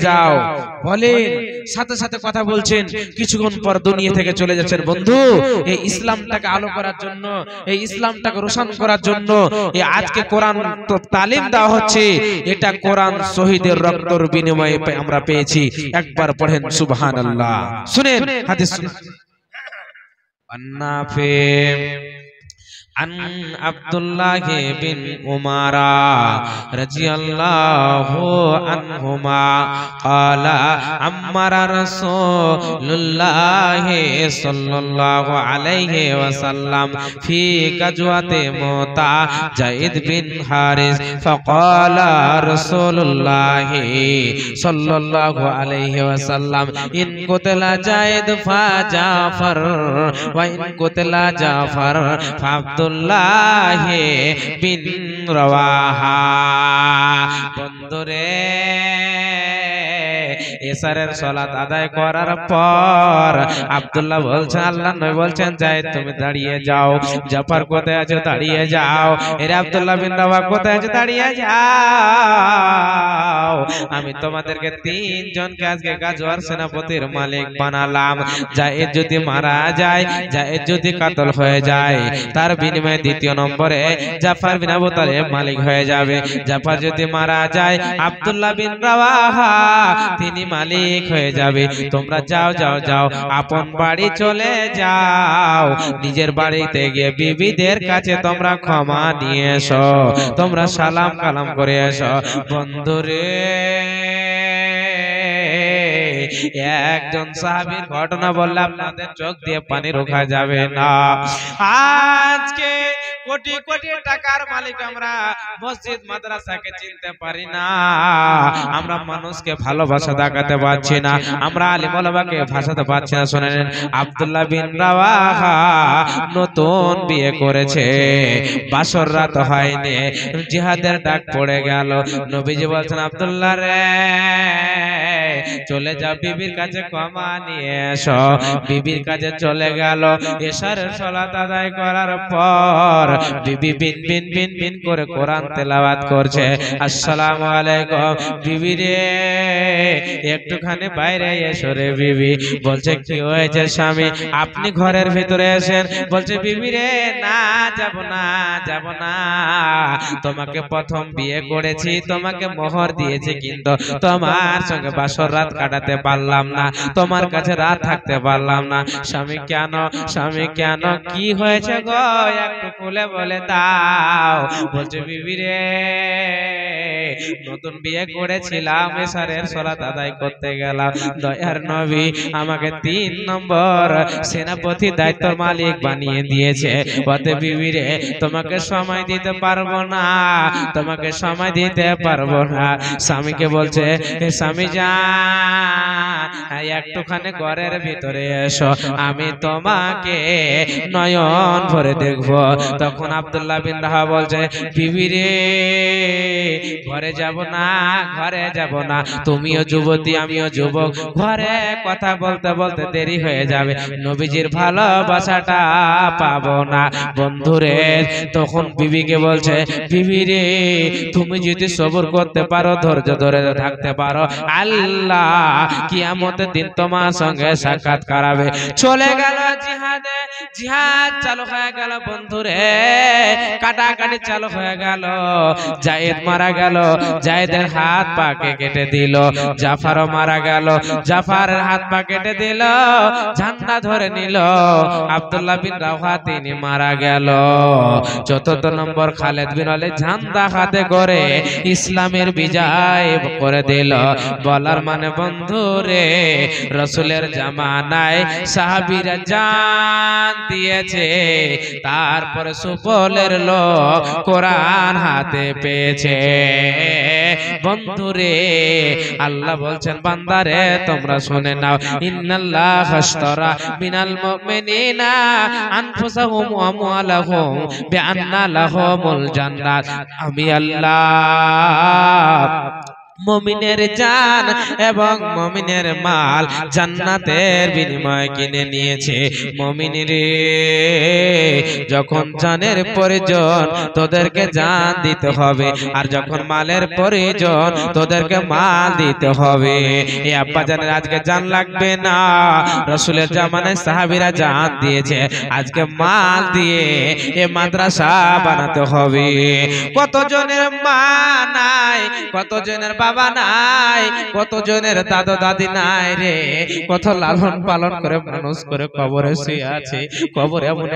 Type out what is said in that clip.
যাও বলেন, সাথে সাথে কথা বলছেন, কিছুক্ষণ পর দুনিয়া থেকে চলে যাচ্ছেন। বন্ধু, এই ইসলামটাকে আলো করার জন্য, এই ইসলামটাকে রোশন করার জন্য এই আজকে কোরআন তো তালিম দেওয়া হচ্ছে, এটা কোরআন শহীদের রক্তের বিনিময়ে আমরা পেয়েছি। একবার পড়েন সুবহানাল্লাহ। শুনেন হাদিস عن عبد الله بن عمر رضي الله عنهما قال أمر رسول الله صلى الله عليه وسلم في غزوة موتى زيد بن حارث فقال رسول الله صلى الله عليه وسلم إن قتل زيد فجعفر وإن قتل جعفر فعبد আব্দুল্লাহ বিন রাওয়াহা। বন্ধুরে, এশারের সালাত আদায় করার পর আব্দুল্লাহ বলছেন, আল্লাহর নবী বলছেন, যায়েদ তুমি দাঁড়িয়ে যাও। জাফর কোথায় আছে? দাঁড়িয়ে যাও। এর আব্দুল্লাহ বিন রাওয়াহা কোথায় আছে? দাঁড়িয়ে যাও। আমি তোমাদেরকে তিনজনকে আজকে গাজওয়ার সেনাপতির মালিক বানালাম। যায়েদ যদি মারা যায়, যায়েদ যদি কাতল হয়ে যায়, তার বিনিময়ে দ্বিতীয় নম্বরে জাফর বিন আবু তালিব মালিক হয়ে যাবে। জাফর যদি মারা যায়, আব্দুল্লাহ বিন রাওয়াহা তিনি মালিক হয়ে যাবে। তোমরা যাও যাও যাও, আপন বাড়ি চলে যাও। নিজের বাড়িতে গিয়ে বিবিদের কাছে তোমরা ক্ষমা নিয়ে এসো, তোমরা সালাম কালাম করে এসো। বন্ধুরে, একজন সাহাবীর ঘটনা বললে আপনাদের চোখ দিয়ে পানি রোখা যাবে না। আজকে কোটি কোটি টাকার মালিক আমরা, মসজিদ মাদ্রাসাকে চিনতে পারি না, আমরা মানুষকে ভালোবাসা দেখাতে পারছি না, আমরা আলিম ওলামাকে ভাষাতে পারছি না। শুনেন, আব্দুল্লাহ বিন রাওয়াহা নতুন বিয়ে করেছে, বাসর রাত হয়নি, জিহাদের ডাক পড়ে গেল। নবীজি বলছেন, আব্দুল্লাহ রে চলে যাও, বিবির কাছে ক্ষমা নিয়ে এসো। বিবির কাছে চলে গেল। এশারের সালাত আদায় করার পর বিবি বিন বিন বিন বিন করে কোরআন তেলাওয়াত করছে। আসসালামু আলাইকুম। বিবি রে একটুখানি বাইরে এসো রে। বিবি বলছে, কি হয়েছে স্বামী? আপনি ঘরের ভিতরে এসেন। বলছে, বিবি রে না, যাব না, যাব না। তোমাকে প্রথম বিয়ে করেছি, তোমাকে মোহর দিয়েছি, কিন্তু তোমার সঙ্গে বাসর রাত কাটাতে পারলাম না, তোমার কাছে রাত থাকতে পারলাম না। স্বামী কেন? স্বামী কেন? কি হয়েছে গো? একটু খুলে বলে দাও। বলছে, বিবি রে নতুন বিয়ে করেছিলাম, এশারের সালাত আদায় করতে গেলাম, দয়ার নবী আমাকে 3 নম্বর সেনাপতি দায়িত্বের মালিক বানিয়ে দিয়েছে। বলতে, বিবি রে তোমাকে সময় দিতে পারবো না, তোমাকে সময় দিতে পারবো না। স্বামীকে বলছে, স্বামী জান একটুখানি ঘরের ভিতরে এসো, আমি তোমাকে নয়ন ভরে দেখবো। তখন আব্দুল্লাহ বিন রাওয়াহা বলছে, বিবি রে ঘরে যাব না, ঘরে যাব না, তুমিও যুবতী আমিও যুবক, ঘরে কথা বলতে বলতে দেরি হয়ে যাবে, নবীজির ভালোবাসাটা পাবো না। বন্ধুরে, তখন বিবিকে বলছে, বিবি রে তুমি যদি সবর করতে পারো, ধৈর্য ধরে থাকতে পারো, আল্লাহ কিয়ামতের দিন তোমার সঙ্গে সাক্ষাৎ করাবে। চলে গেল জিহাদে, জিহাদ চালু হয়ে গেল। বন্ধুরে, কাটাকাটি চালু হয়ে গেল। যায়েদ মারা গেল, যায়েদের হাত পা কেটে দিল। জাফরও মারা গেল, জাফরের হাত পা কেটে দিল, ঝান্ডা ধরে নিল। আব্দুল্লাহ বিন রাওয়াহা তিনি মারা গেল। ৪র্থ নম্বর খালেদ বিন ওয়ালিদ ঝান্ডা হাতে করে ইসলামের বিজয় করে দিল। বলার মানে বন্ধুরে, রাসূলের জামানায় সাহাবীরা জান দিয়েছে, তারপরে সুফলের লোক কোরআন হাতে পেয়েছে। বন্ধুরে, আল্লাহ বলছেন, বান্দারে তোমরা শুনে নাও, ইন্নাল্লাহা আশতারা মিনাল মুমিনিনা আনফুসাহুম ওয়া আমওয়ালাহুম বিআন্না লাহুমুল জান্নাত। আমি আল্লাহ মুমিনের জান এবং মুমিনের মাল জান্নাতের বিনিময়ে কিনে নিয়েছে। মুমিনের যখন জানের প্রয়োজন তোদেরকে জান দিতে হবে, আর যখন মালের প্রয়োজন তোদেরকে মাল দিতে হবে। এই আব্বা জানের আজকে জান লাগবে না, রাসূলের জামানায় সাহাবীরা জান দিয়েছে, আজকে মাল দিয়ে এ মাদ্রাসা বানাতে হবে। কতজনের মা নাই, কতজনের বাবা নাই, কতজনের দাদা দাদি নাই রে, কত লালন পালন করে মানুষ করে কবরে শুয়ে আছে। কবরে এমন